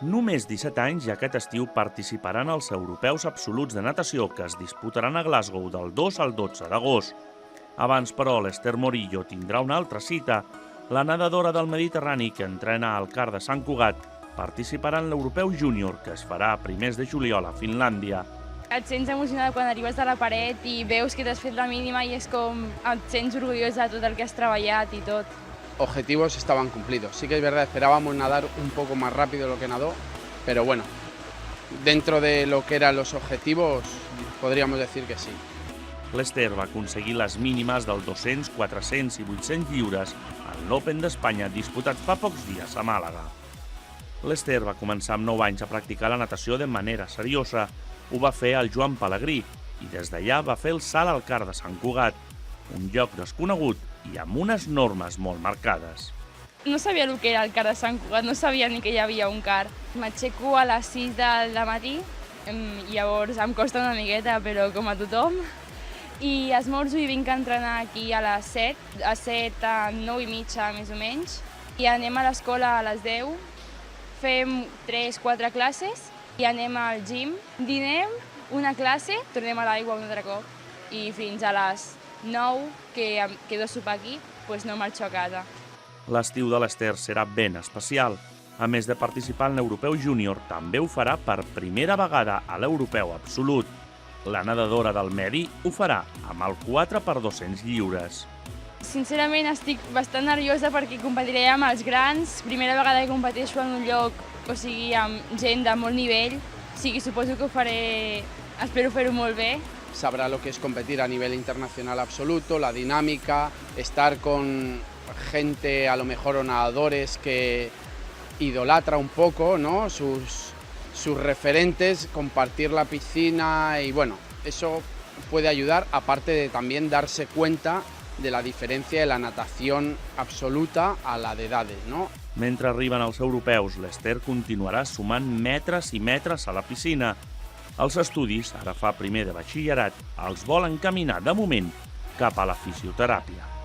Només 17 anys i aquest estiu participaran als Europeus Absoluts de Natació que es disputaran a Glasgow del 2 al 12 d'agost. Abans, però, l'Ester Morillo tindrà una altra cita. La nedadora del Mediterrani que entrena al CAR de Sant Cugat participarà en l'Europeu Júnior que es farà a primers de juliol a Finlàndia. Et sents emocionada quan arribes a la paret i veus que t'has fet la mínima i és com et sents orgullosa de tot el que has treballat i tot. Objetivos estaban cumplidos. Sí que es verdad, esperábamos nadar un poco más rápido de lo que nadó, pero bueno, dentro de lo que eran los objetivos, podríamos decir que sí. L'Ester va aconseguir les mínimes del 200, 400 i 800 lliures en l'Open d'Espanya disputat fa pocs dies a Màlaga. L'Ester va començar amb 9 anys a practicar la natació de manera seriosa. Ho va fer al Joan Pelegrí i des d'allà va fer el salt al CAR de Sant Cugat, un lloc desconegut i amb unes normes molt marcades. No sabia el que era el CAR de Sant Cugat, no sabia ni que hi havia un CAR. M'aixeco a les 6 del matí, llavors em costa una miqueta, però com a tothom. I esmorzo i vinc a entrenar aquí a les 7, a 7 a 9 i mitja més o menys. I anem a l'escola a les 10, fem 3-4 classes i anem al gym, dinem, una classe, tornem a l'aigua un altre cop i fins a les 9, que em quedo a sopar aquí, doncs no marxo a casa. L'estiu de l'Ester serà ben especial. A més de participar en l'Europeu Júnior, també ho farà per primera vegada a l'Europeu Absolut. La nedadora del Medi ho farà amb el 4x200 lliures. Sincerament estic bastant nerviosa perquè competiré amb els grans. Primera vegada que competeixo en un lloc, o sigui, amb gent de molt nivell. O sigui, suposo que ho faré, espero fer-ho molt bé. Sabrá lo que es competir a nivel internacional absoluto, la dinámica, estar con gente, a lo mejor o nadadores que idolatra un poco, ¿no? sus referentes, compartir la piscina y bueno, eso puede ayudar, aparte de también darse cuenta de la diferència de la natació absoluta a la d'edades, no? Mentre arriben els europeus, l'Ester continuarà sumant metres i metres a la piscina. Els estudis, ara fa primer de batxillerat, els vol encaminar de moment cap a la fisioteràpia.